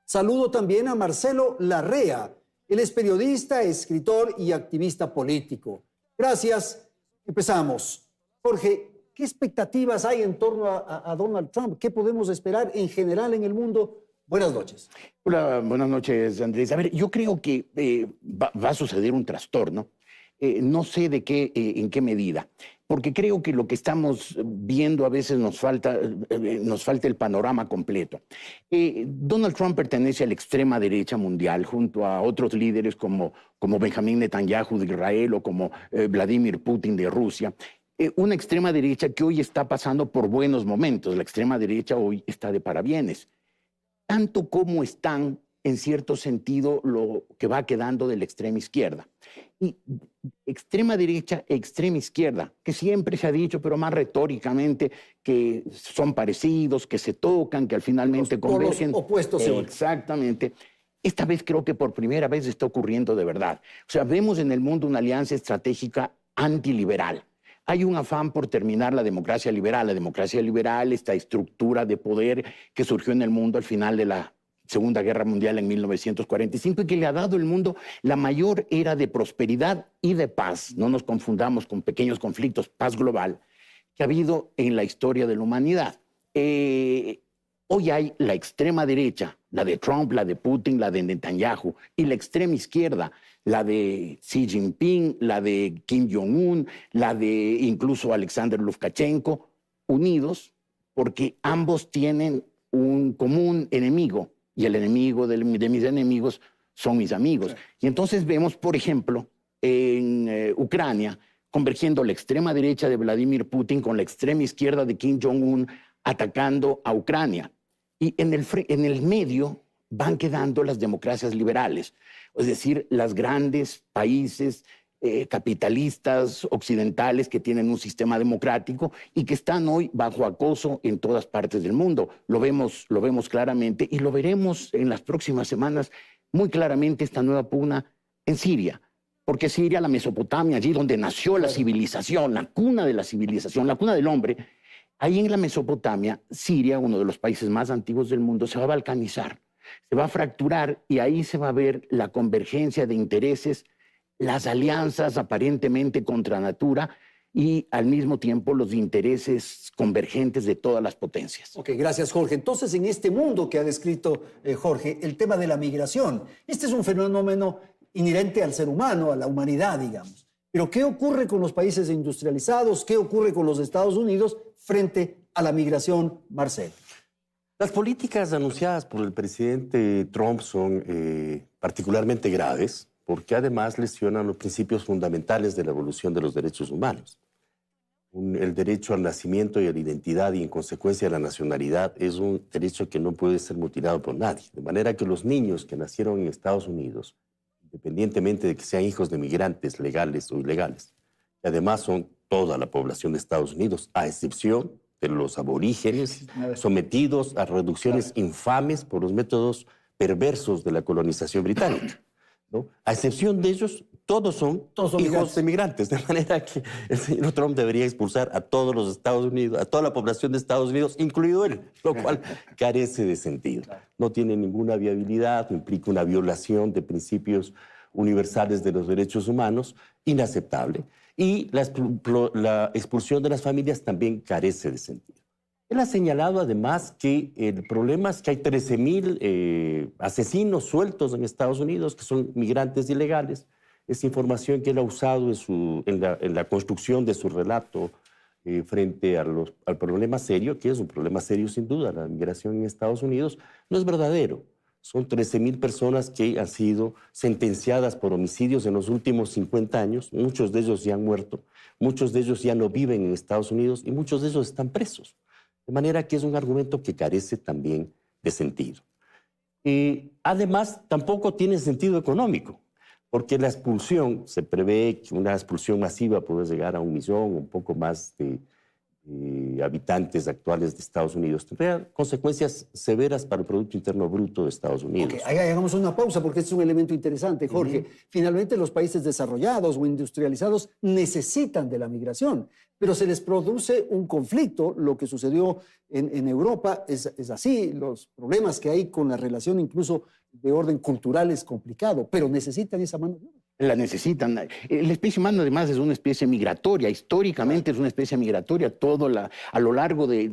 Saludo también a Marcelo Larrea. Él es periodista, escritor y activista político. Gracias. Empezamos. Jorge, ¿qué expectativas hay en torno a Donald Trump? ¿Qué podemos esperar en general en el mundo? Buenas noches. Hola, buenas noches, Andrés. A ver, yo creo que va a suceder un trastorno. No sé en qué medida, porque creo que lo que estamos viendo a veces nos falta el panorama completo. Donald Trump pertenece a la extrema derecha mundial, junto a otros líderes como Benjamín Netanyahu de Israel o como Vladimir Putin de Rusia. Una extrema derecha que hoy está pasando por buenos momentos. La extrema derecha hoy está de parabienes. Tanto como están, en cierto sentido, lo que va quedando de la extrema izquierda. Y extrema derecha e extrema izquierda, que siempre se ha dicho, pero más retóricamente, que son parecidos, que se tocan, que al finalmente convergen. Los opuestos. Exactamente. Esta vez creo que por primera vez está ocurriendo de verdad. O sea, vemos en el mundo una alianza estratégica antiliberal. Hay un afán por terminar la democracia liberal. La democracia liberal, esta estructura de poder que surgió en el mundo al final de la Segunda Guerra Mundial en 1945 y que le ha dado al mundo la mayor era de prosperidad y de paz. No nos confundamos con pequeños conflictos, paz global, que ha habido en la historia de la humanidad. Hoy hay la extrema derecha, la de Trump, la de Putin, la de Netanyahu, y la extrema izquierda, la de Xi Jinping, la de Kim Jong-un, la de incluso Alexander Lukashenko, unidos porque ambos tienen un común enemigo, y el enemigo de mis enemigos son mis amigos. Sí. Y entonces vemos, por ejemplo, en Ucrania, convergiendo la extrema derecha de Vladimir Putin con la extrema izquierda de Kim Jong-un atacando a Ucrania. Y en el medio van quedando las democracias liberales, es decir, los grandes países capitalistas occidentales que tienen un sistema democrático y que están hoy bajo acoso en todas partes del mundo. Lo vemos claramente y lo veremos en las próximas semanas muy claramente esta nueva pugna en Siria. Porque Siria, la Mesopotamia, allí donde nació la civilización, la cuna de la civilización, la cuna del hombre, ahí en la Mesopotamia, Siria, uno de los países más antiguos del mundo, se va a balcanizar, se va a fracturar y ahí se va a ver la convergencia de intereses, las alianzas aparentemente contra natura y al mismo tiempo los intereses convergentes de todas las potencias. Ok, gracias, Jorge. Entonces, en este mundo que ha descrito Jorge, el tema de la migración, este es un fenómeno inherente al ser humano, a la humanidad, digamos. Pero ¿qué ocurre con los países industrializados? ¿Qué ocurre con los Estados Unidos frente a la migración, Marcel? Las políticas anunciadas por el presidente Trump son particularmente graves, porque además lesionan los principios fundamentales de la evolución de los derechos humanos. El derecho al nacimiento y a la identidad y en consecuencia a la nacionalidad es un derecho que no puede ser mutilado por nadie. De manera que los niños que nacieron en Estados Unidos, independientemente de que sean hijos de migrantes legales o ilegales, que además son toda la población de Estados Unidos, a excepción de los aborígenes sometidos a reducciones infames por los métodos perversos de la colonización británica, ¿no? A excepción de ellos, todos son hijos de migrantes, de manera que el señor Trump debería expulsar a todos los Estados Unidos, a toda la población de Estados Unidos, incluido él, lo cual carece de sentido. No tiene ninguna viabilidad, implica una violación de principios universales de los derechos humanos, inaceptable. Y la expulsión de las familias también carece de sentido. Él ha señalado además que el problema es que hay 13.000 asesinos sueltos en Estados Unidos, que son migrantes ilegales. Es información que él ha usado en la construcción de su relato frente al problema serio, que es un problema serio sin duda, la migración en Estados Unidos, no es verdadero. Son 13.000 personas que han sido sentenciadas por homicidios en los últimos 50 años. Muchos de ellos ya han muerto, muchos de ellos ya no viven en Estados Unidos y muchos de ellos están presos. De manera que es un argumento que carece también de sentido. Además, tampoco tiene sentido económico, porque la expulsión, se prevé que una expulsión masiva puede llegar a 1 millón, un poco más de habitantes actuales de Estados Unidos. Tendría consecuencias severas para el Producto Interno Bruto de Estados Unidos. Okay, hagamos una pausa porque este es un elemento interesante, Jorge. Finalmente, los países desarrollados o industrializados necesitan de la migración, pero se les produce un conflicto. Lo que sucedió en Europa es así. Los problemas que hay con la relación incluso de orden cultural es complicado, pero necesitan esa mano de obra. La necesitan. La especie humana además es una especie migratoria, históricamente es una especie migratoria a lo largo de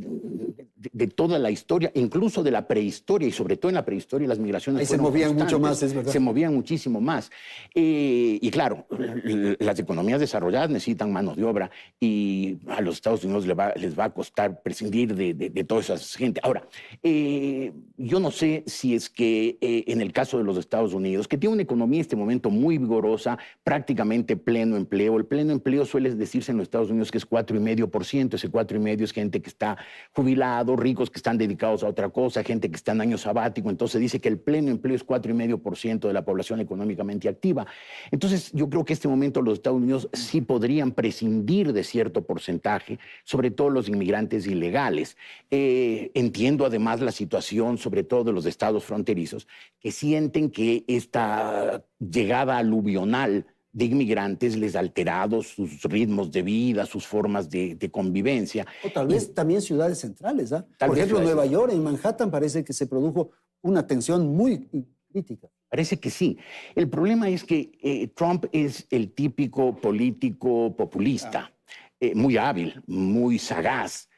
toda la historia, incluso de la prehistoria, y sobre todo en la prehistoria las migraciones se movían mucho más, es verdad. Se movían muchísimo más. Y claro, las economías desarrolladas necesitan mano de obra y a los Estados Unidos les va a costar prescindir de toda esa gente. Ahora, yo no sé si es que en el caso de los Estados Unidos, que tiene una economía en este momento muy vigorosa, prácticamente pleno empleo. El pleno empleo suele decirse en los Estados Unidos que es 4,5%. Ese 4,5% es gente que está jubilado, ricos que están dedicados a otra cosa, gente que está en año sabático. Entonces dice que el pleno empleo es 4,5% de la población económicamente activa. Entonces yo creo que en este momento los Estados Unidos sí podrían prescindir de cierto porcentaje, sobre todo los inmigrantes ilegales. Entiendo además la situación, sobre todo de los estados fronterizos, que sienten que esta llegada aluvional de inmigrantes les ha alterado sus ritmos de vida, sus formas de convivencia. O tal vez también ciudades centrales, ¿ah? Por ejemplo, Nueva York, en Manhattan, parece que se produjo una tensión muy crítica. Parece que sí. El problema es que Trump es el típico político populista, muy hábil, muy sagaz.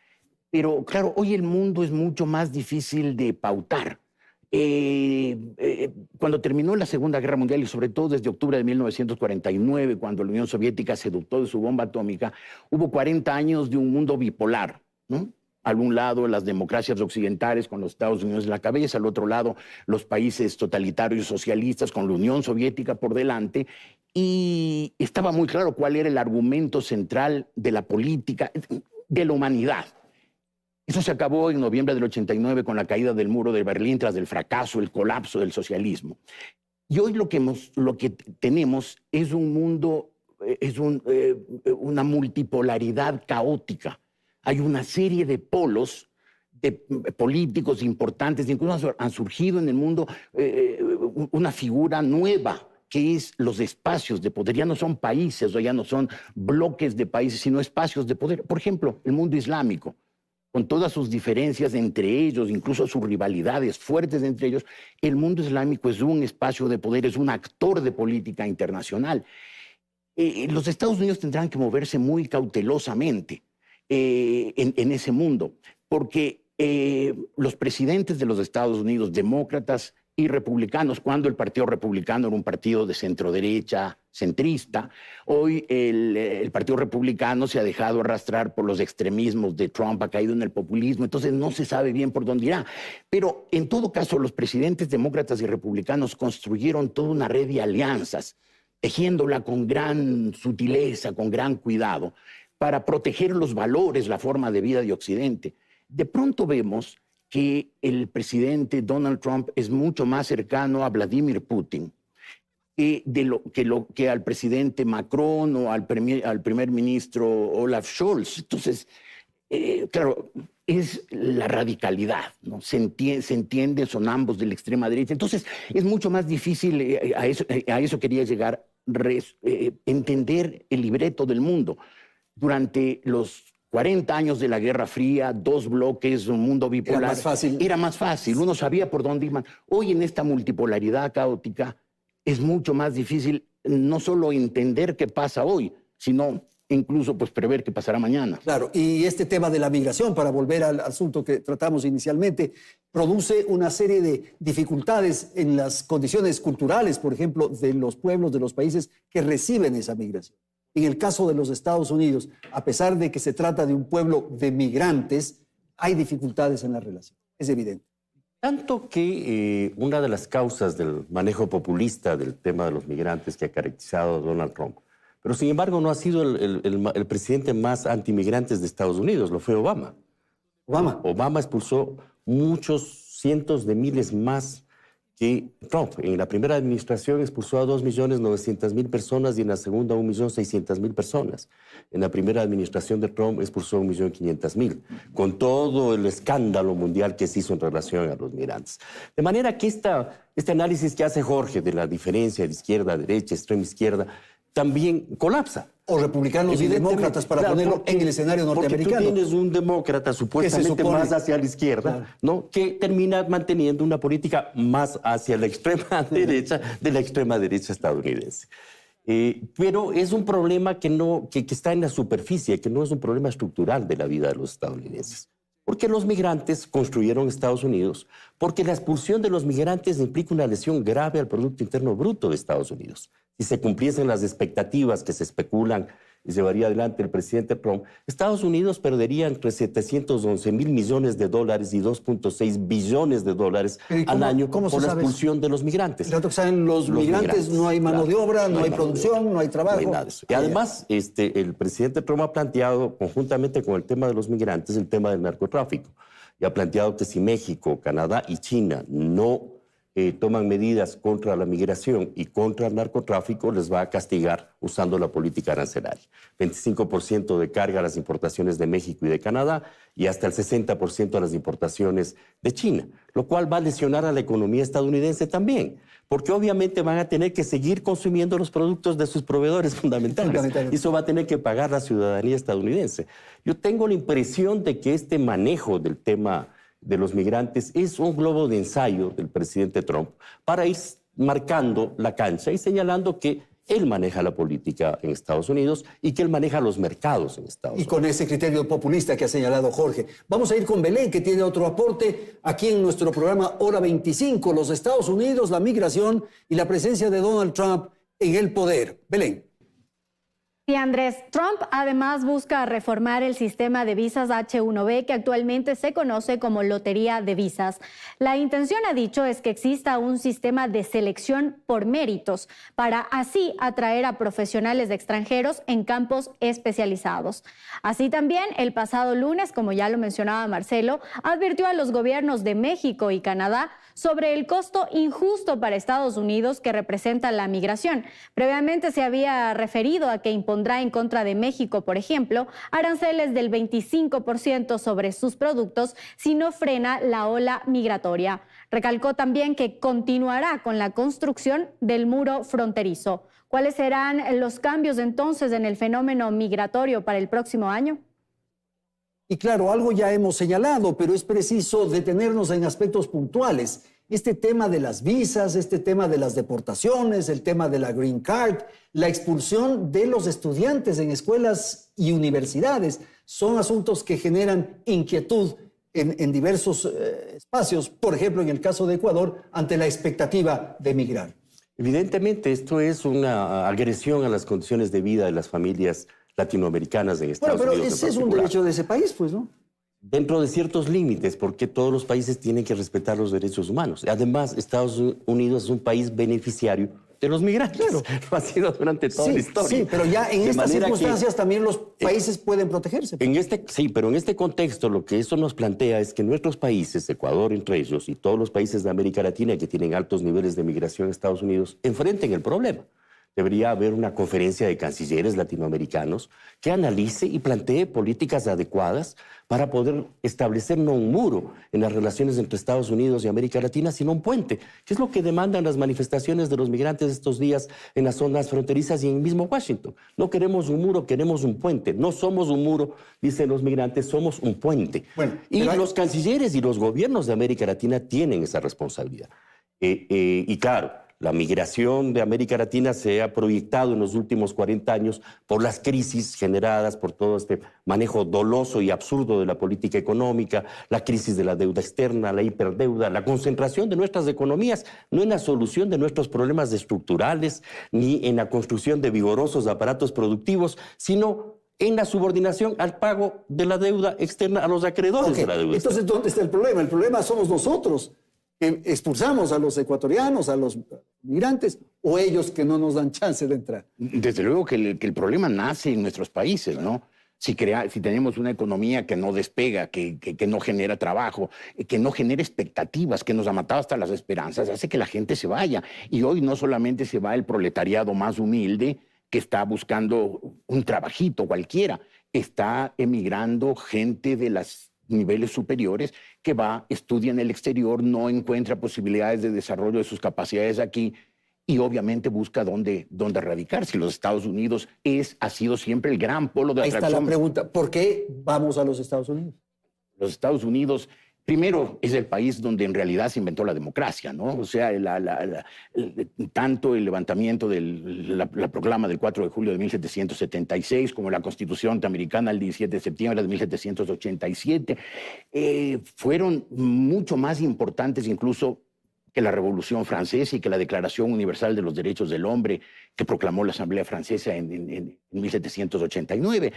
Pero claro, hoy el mundo es mucho más difícil de pautar. Cuando terminó la Segunda Guerra Mundial y sobre todo desde octubre de 1949, cuando la Unión Soviética se dotó de su bomba atómica, hubo 40 años de un mundo bipolar, ¿no? Al un lado las democracias occidentales con los Estados Unidos en la cabeza, al otro lado los países totalitarios socialistas con la Unión Soviética por delante, y estaba muy claro cuál era el argumento central de la política, de la humanidad. Eso se acabó en noviembre del 89 con la caída del muro de Berlín tras el fracaso, el colapso del socialismo. Y hoy lo que tenemos es un mundo, una multipolaridad caótica. Hay una serie de polos de políticos importantes, incluso han surgido en el mundo una figura nueva, que es los espacios de poder. Ya no son países o ya no son bloques de países, sino espacios de poder. Por ejemplo, el mundo islámico, con todas sus diferencias entre ellos, incluso sus rivalidades fuertes entre ellos, el mundo islámico es un espacio de poder, es un actor de política internacional. Los Estados Unidos tendrán que moverse muy cautelosamente en ese mundo, porque los presidentes de los Estados Unidos, demócratas y republicanos, cuando el Partido Republicano era un partido de centro-derecha, centrista, hoy el Partido Republicano se ha dejado arrastrar por los extremismos de Trump, ha caído en el populismo, entonces no se sabe bien por dónde irá. Pero en todo caso, los presidentes demócratas y republicanos construyeron toda una red de alianzas, tejiéndola con gran sutileza, con gran cuidado, para proteger los valores, la forma de vida de Occidente. De pronto vemos que el presidente Donald Trump es mucho más cercano a Vladimir Putin que al presidente Macron o al primer ministro Olaf Scholz. Entonces, claro, es la radicalidad, ¿no? Se entiende, son ambos de la extrema derecha. Entonces, es mucho más difícil, a eso quería llegar, entender el libreto del mundo. Durante los 40 años de la Guerra Fría, 2 bloques, un mundo bipolar. Era más fácil. Era más fácil, uno sabía por dónde iban. Hoy en esta multipolaridad caótica es mucho más difícil no solo entender qué pasa hoy, sino incluso pues prever qué pasará mañana. Claro, y este tema de la migración, para volver al asunto que tratamos inicialmente, produce una serie de dificultades en las condiciones culturales, por ejemplo, de los pueblos, de los países que reciben esa migración. En el caso de los Estados Unidos, a pesar de que se trata de un pueblo de migrantes, hay dificultades en la relación, es evidente. Tanto que una de las causas del manejo populista del tema de los migrantes que ha caracterizado a Donald Trump, pero sin embargo no ha sido el presidente más antimigrantes de Estados Unidos, lo fue Obama. Obama expulsó muchos cientos de miles más que Trump. En la primera administración expulsó a 2.900.000 personas y en la segunda 1.600.000 personas. En la primera administración de Trump expulsó 1.500.000, con todo el escándalo mundial que se hizo en relación a los migrantes. De manera que este análisis que hace Jorge de la diferencia de izquierda, derecha, extrema izquierda, también colapsa. O republicanos y demócratas, para ponerlo en el escenario norteamericano. Porque tú tienes un demócrata supuestamente más hacia la izquierda, ¿no? Que termina manteniendo una política más hacia la extrema derecha de la extrema derecha estadounidense. Pero es un problema que está en la superficie, que no es un problema estructural de la vida de los estadounidenses. Porque los migrantes construyeron Estados Unidos, porque la expulsión de los migrantes implica una lesión grave al Producto Interno Bruto de Estados Unidos. Si se cumpliesen las expectativas que se especulan y llevaría adelante el presidente Trump, Estados Unidos perdería entre 711.000 millones de dólares y 2.6 billones de dólares al año por la expulsión de los migrantes. Claro que saben, los migrantes no hay mano de obra, no hay producción, no hay trabajo. No hay nada de eso. Y además, el presidente Trump ha planteado, conjuntamente con el tema de los migrantes, el tema del narcotráfico. Y ha planteado que si México, Canadá y China no toman medidas contra la migración y contra el narcotráfico, les va a castigar usando la política arancelaria. 25% de carga a las importaciones de México y de Canadá y hasta el 60% a las importaciones de China, lo cual va a lesionar a la economía estadounidense también, porque obviamente van a tener que seguir consumiendo los productos de sus proveedores fundamentales. Y eso va a tener que pagar la ciudadanía estadounidense. Yo tengo la impresión de que este manejo del tema de los migrantes es un globo de ensayo del presidente Trump para ir marcando la cancha y señalando que él maneja la política en Estados Unidos y que él maneja los mercados en Estados Unidos. Y con ese criterio populista que ha señalado Jorge. Vamos a ir con Belén, que tiene otro aporte aquí en nuestro programa Hora 25, los Estados Unidos, la migración y la presencia de Donald Trump en el poder. Belén. Sí, Andrés, Trump además busca reformar el sistema de visas H-1B que actualmente se conoce como lotería de visas. La intención, ha dicho, es que exista un sistema de selección por méritos para así atraer a profesionales extranjeros en campos especializados. Así también, el pasado lunes, como ya lo mencionaba Marcelo, advirtió a los gobiernos de México y Canadá sobre el costo injusto para Estados Unidos que representa la migración. Previamente se había referido a que impondrá en contra de México, por ejemplo, aranceles del 25% sobre sus productos si no frena la ola migratoria. Recalcó también que continuará con la construcción del muro fronterizo. ¿Cuáles serán los cambios entonces en el fenómeno migratorio para el próximo año? Y claro, algo ya hemos señalado, pero es preciso detenernos en aspectos puntuales. Este tema de las visas, este tema de las deportaciones, el tema de la Green Card, la expulsión de los estudiantes en escuelas y universidades, son asuntos que generan inquietud en diversos espacios, por ejemplo, en el caso de Ecuador, ante la expectativa de emigrar. Evidentemente, esto es una agresión a las condiciones de vida de las familias latinoamericanas en Estados Unidos. Pero ese es un derecho de ese país, pues, ¿no? Dentro de ciertos límites, porque todos los países tienen que respetar los derechos humanos. Además, Estados Unidos es un país beneficiario de los migrantes. Claro. Lo ha sido durante toda la historia. Sí, pero ya en estas circunstancias también los países pueden protegerse. Sí, pero en este contexto lo que eso nos plantea es que nuestros países, Ecuador entre ellos, y todos los países de América Latina que tienen altos niveles de migración a Estados Unidos, enfrenten el problema. Debería haber una conferencia de cancilleres latinoamericanos que analice y plantee políticas adecuadas para poder establecer no un muro en las relaciones entre Estados Unidos y América Latina, sino un puente, que es lo que demandan las manifestaciones de los migrantes estos días en las zonas fronterizas y en el mismo Washington. No queremos un muro, queremos un puente. No somos un muro, dicen los migrantes, somos un puente. Bueno, y los cancilleres y los gobiernos de América Latina tienen esa responsabilidad. Y claro, la migración de América Latina se ha proyectado en los últimos 40 años por las crisis generadas por todo este manejo doloso y absurdo de la política económica, la crisis de la deuda externa, la hiperdeuda, la concentración de nuestras economías, no en la solución de nuestros problemas estructurales, ni en la construcción de vigorosos aparatos productivos, sino en la subordinación al pago de la deuda externa a los acreedores de la deuda externa. Entonces, ¿dónde está el problema? El problema somos nosotros, que expulsamos a los ecuatorianos, a los migrantes, o ellos que no nos dan chance de entrar. Desde luego que el problema nace en nuestros países, ¿no? Si tenemos una economía que no despega, que no genera trabajo, que no genera expectativas, que nos ha matado hasta las esperanzas, hace que la gente se vaya. Y hoy no solamente se va el proletariado más humilde que está buscando un trabajito cualquiera, está emigrando gente de los niveles superiores que va, estudia en el exterior, no encuentra posibilidades de desarrollo de sus capacidades aquí y obviamente busca dónde radicarse. Los Estados Unidos ha sido siempre el gran polo de atracción. Ahí está la pregunta, ¿por qué vamos a los Estados Unidos? Los Estados Unidos, primero, es el país donde en realidad se inventó la democracia, ¿no? O sea, tanto el levantamiento de la proclama del 4 de julio de 1776 como la Constitución norteamericana el 17 de septiembre de 1787 fueron mucho más importantes incluso que la Revolución Francesa y que la Declaración Universal de los Derechos del Hombre que proclamó la Asamblea Francesa en 1789.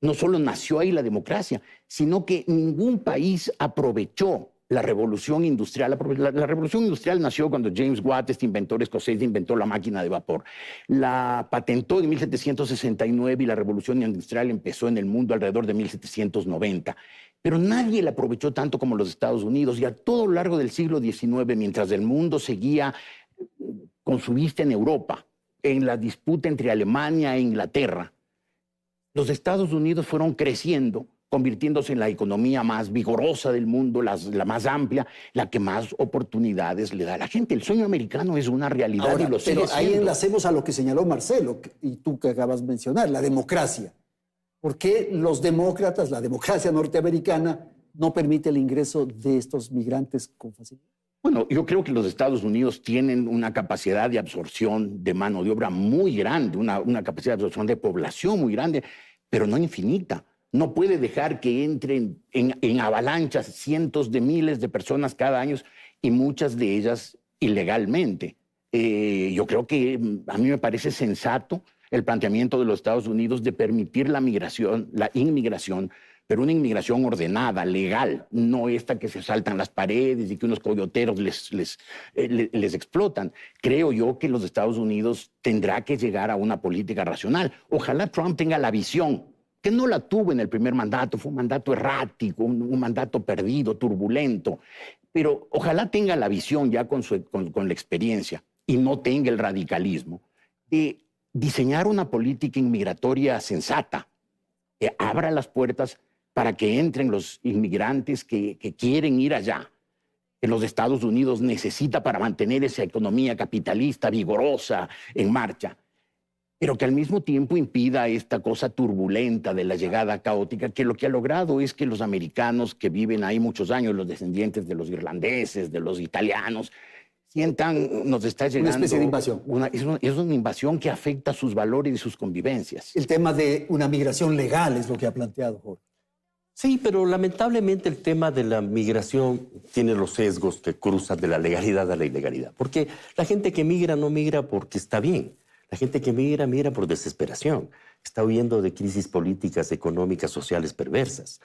No solo nació ahí la democracia, sino que ningún país aprovechó la revolución industrial. La revolución industrial nació cuando James Watt, este inventor escocés, inventó la máquina de vapor. La patentó en 1769 y la revolución industrial empezó en el mundo alrededor de 1790. Pero nadie la aprovechó tanto como los Estados Unidos y a todo lo largo del siglo XIX, mientras el mundo seguía con su vista en Europa, en la disputa entre Alemania e Inglaterra, los Estados Unidos fueron creciendo, convirtiéndose en la economía más vigorosa del mundo, la más amplia, la que más oportunidades le da a la gente. El sueño americano es una realidad. Ahora, y lo sigue pero ahí siendo. enlacemos a lo que señaló Marcelo y tú que acabas de mencionar, la democracia. ¿Por qué los demócratas, la democracia norteamericana, no permite el ingreso de estos migrantes con facilidad? Bueno, yo creo que los Estados Unidos tienen una capacidad de absorción de mano de obra muy grande, una capacidad de absorción de población muy grande, pero no infinita. No puede dejar que entren en avalanchas cientos de miles de personas cada año y muchas de ellas ilegalmente. Yo creo que a mí me parece sensato el planteamiento de los Estados Unidos de permitir la inmigración, pero una inmigración ordenada, legal, no esta que se saltan las paredes y que unos coyoteros les explotan. Creo yo que los Estados Unidos tendrá que llegar a una política racional. Ojalá Trump tenga la visión, que no la tuvo en el primer mandato, fue un mandato errático, un mandato perdido, turbulento, pero ojalá tenga la visión ya con la experiencia y no tenga el radicalismo de diseñar una política inmigratoria sensata, que abra las puertas para que entren los inmigrantes que quieren ir allá, que los Estados Unidos necesita para mantener esa economía capitalista vigorosa en marcha, pero que al mismo tiempo impida esta cosa turbulenta de la llegada caótica, que lo que ha logrado es que los americanos que viven ahí muchos años, los descendientes de los irlandeses, de los italianos, nos está llegando... Una especie de invasión. Es una invasión que afecta sus valores y sus convivencias. El tema de una migración legal es lo que ha planteado Jorge. Sí, pero lamentablemente el tema de la migración tiene los sesgos que cruzan de la legalidad a la ilegalidad. Porque la gente que migra no migra porque está bien. La gente que migra, migra por desesperación. Está huyendo de crisis políticas, económicas, sociales perversas.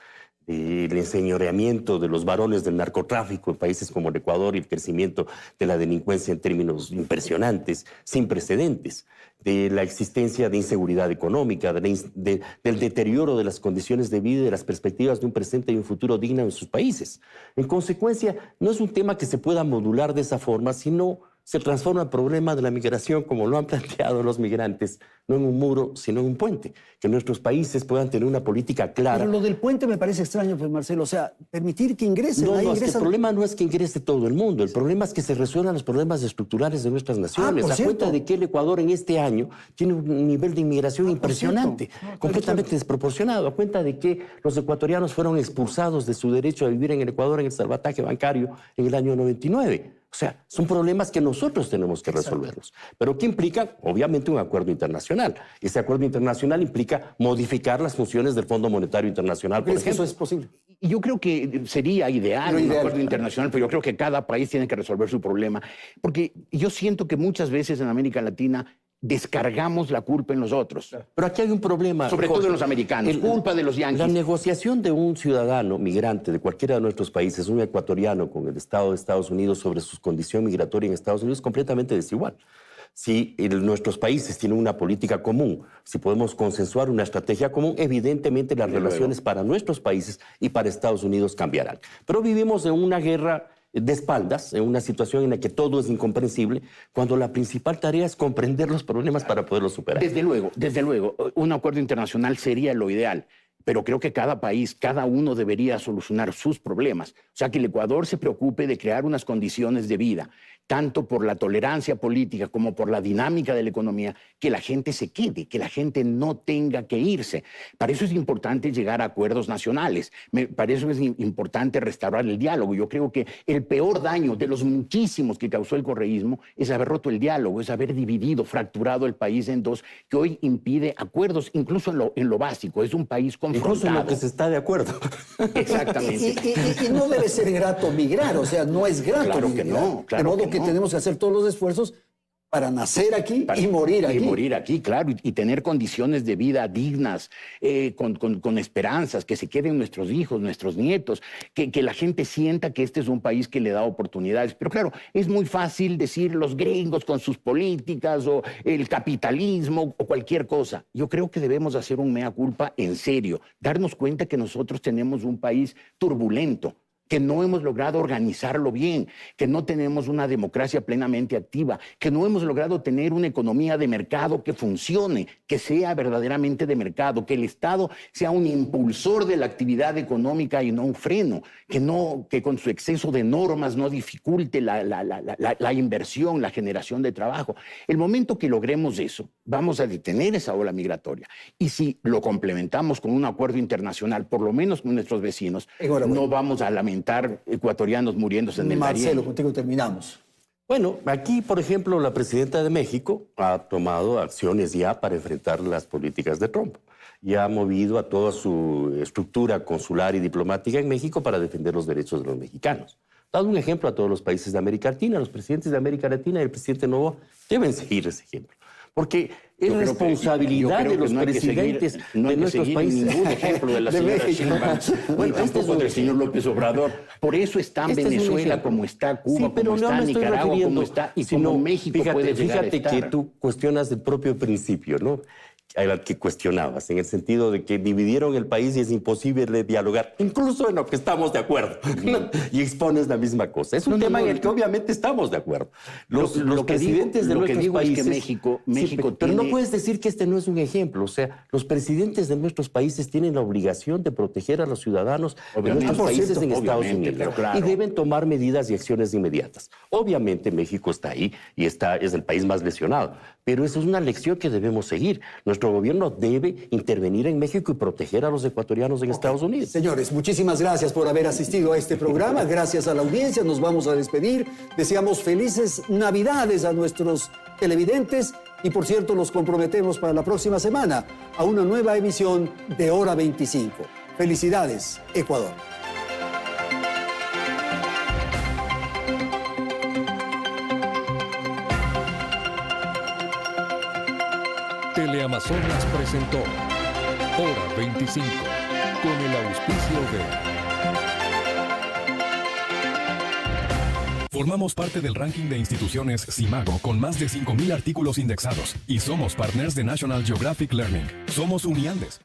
El enseñoreamiento de los varones del narcotráfico en países como el Ecuador y el crecimiento de la delincuencia en términos impresionantes, sin precedentes, de la existencia de inseguridad económica, del deterioro de las condiciones de vida y de las perspectivas de un presente y un futuro digno en sus países. En consecuencia, no es un tema que se pueda modular de esa forma, sino se transforma el problema de la migración, como lo han planteado los migrantes, no en un muro, sino en un puente. Que nuestros países puedan tener una política clara. Pero lo del puente me parece extraño, pues, Marcelo. O sea, permitir que ingresen. No, es que el problema no es que ingrese todo el mundo. El problema es que se resuelvan los problemas estructurales de nuestras naciones. A cuenta de que el Ecuador en este año tiene un nivel de inmigración impresionante, completamente desproporcionado. A cuenta de que los ecuatorianos fueron expulsados de su derecho a vivir en el Ecuador en el salvataje bancario en el año 99. O sea, son problemas que nosotros tenemos que resolverlos. Pero ¿qué implica? Obviamente un acuerdo internacional. Ese acuerdo internacional implica modificar las funciones del Fondo Monetario Internacional. ¿Crees que eso es posible? Yo creo que sería ideal un acuerdo internacional, pero yo creo que cada país tiene que resolver su problema. Porque yo siento que muchas veces en América Latina descargamos la culpa en los otros. Pero aquí hay un problema. Sobre todo en los americanos, culpa de los yanquis. La negociación de un ciudadano migrante de cualquiera de nuestros países, un ecuatoriano con el Estado de Estados Unidos sobre su condición migratoria en Estados Unidos es completamente desigual. Si nuestros países tienen una política común, si podemos consensuar una estrategia común, evidentemente las relaciones para nuestros países y para Estados Unidos cambiarán. Pero vivimos en una guerra de espaldas, en una situación en la que todo es incomprensible, cuando la principal tarea es comprender los problemas para poderlos superar. Desde luego, un acuerdo internacional sería lo ideal, pero creo que cada país, cada uno debería solucionar sus problemas. O sea, que el Ecuador se preocupe de crear unas condiciones de vida, tanto por la tolerancia política como por la dinámica de la economía, que la gente se quede, que la gente no tenga que irse. Para eso es importante llegar a acuerdos nacionales. Para eso es importante restaurar el diálogo. Yo creo que el peor daño de los muchísimos que causó el correísmo es haber roto el diálogo, es haber dividido, fracturado el país en dos, que hoy impide acuerdos, incluso en lo básico. Es un país confrontado. Incluso en lo que se está de acuerdo. Exactamente. Y no debe ser grato migrar, o sea, no es grato. Claro migrar. que no, claro de modo que tenemos que hacer todos los esfuerzos para nacer aquí y morir aquí. Y morir aquí, claro, y tener condiciones de vida dignas, con esperanzas, que se queden nuestros hijos, nuestros nietos, que la gente sienta que este es un país que le da oportunidades. Pero claro, es muy fácil decir los gringos con sus políticas o el capitalismo o cualquier cosa. Yo creo que debemos hacer un mea culpa en serio, darnos cuenta que nosotros tenemos un país turbulento, que no hemos logrado organizarlo bien, que no tenemos una democracia plenamente activa, que no hemos logrado tener una economía de mercado que funcione, que sea verdaderamente de mercado, que el Estado sea un impulsor de la actividad económica y no un freno, que con su exceso de normas no dificulte la inversión, la generación de trabajo. El momento que logremos eso, vamos a detener esa ola migratoria. Y si lo complementamos con un acuerdo internacional, por lo menos con nuestros vecinos, no vamos a lamentar ecuatorianos muriéndose en el Darién. Marcelo, contigo terminamos. Bueno, aquí, por ejemplo, la presidenta de México ha tomado acciones ya para enfrentar las políticas de Trump. Y ha movido a toda su estructura consular y diplomática en México para defender los derechos de los mexicanos. Ha dado un ejemplo a todos los países de América Latina. Los presidentes de América Latina y el presidente nuevo deben seguir ese ejemplo. Porque es responsabilidad de los presidentes de nuestros países. Ningún ejemplo de la señora Sheinbaum. Bueno, tampoco del señor López Obrador. Por eso está Venezuela como está, Cuba como está, Nicaragua como está, y como México puede llegar a estar. Fíjate que tú cuestionas el propio principio, ¿no? Al que cuestionabas, en el sentido de que dividieron el país y es imposible dialogar, incluso en lo que estamos de acuerdo, y expones la misma cosa. Es un tema en el que obviamente estamos de acuerdo. Los presidentes de nuestros países... Es que México tiene... Pero no puedes decir que este no es un ejemplo. O sea, los presidentes de nuestros países tienen la obligación de proteger a los ciudadanos de nuestros países en Estados Unidos. Claro. Y deben tomar medidas y acciones inmediatas. Obviamente México está ahí y es el país más lesionado. Pero eso es una lección que debemos seguir. Nuestro gobierno debe intervenir en México y proteger a los ecuatorianos en Estados Unidos. Señores, muchísimas gracias por haber asistido a este programa. Gracias a la audiencia. Nos vamos a despedir. Deseamos felices Navidades a nuestros televidentes. Y por cierto, los comprometemos para la próxima semana a una nueva emisión de Hora 25. Felicidades, Ecuador. Teleamazonas presentó Hora 25 con el auspicio de... Formamos parte del ranking de instituciones Simago con más de 5,000 artículos indexados y somos partners de National Geographic Learning. Somos Uniandes.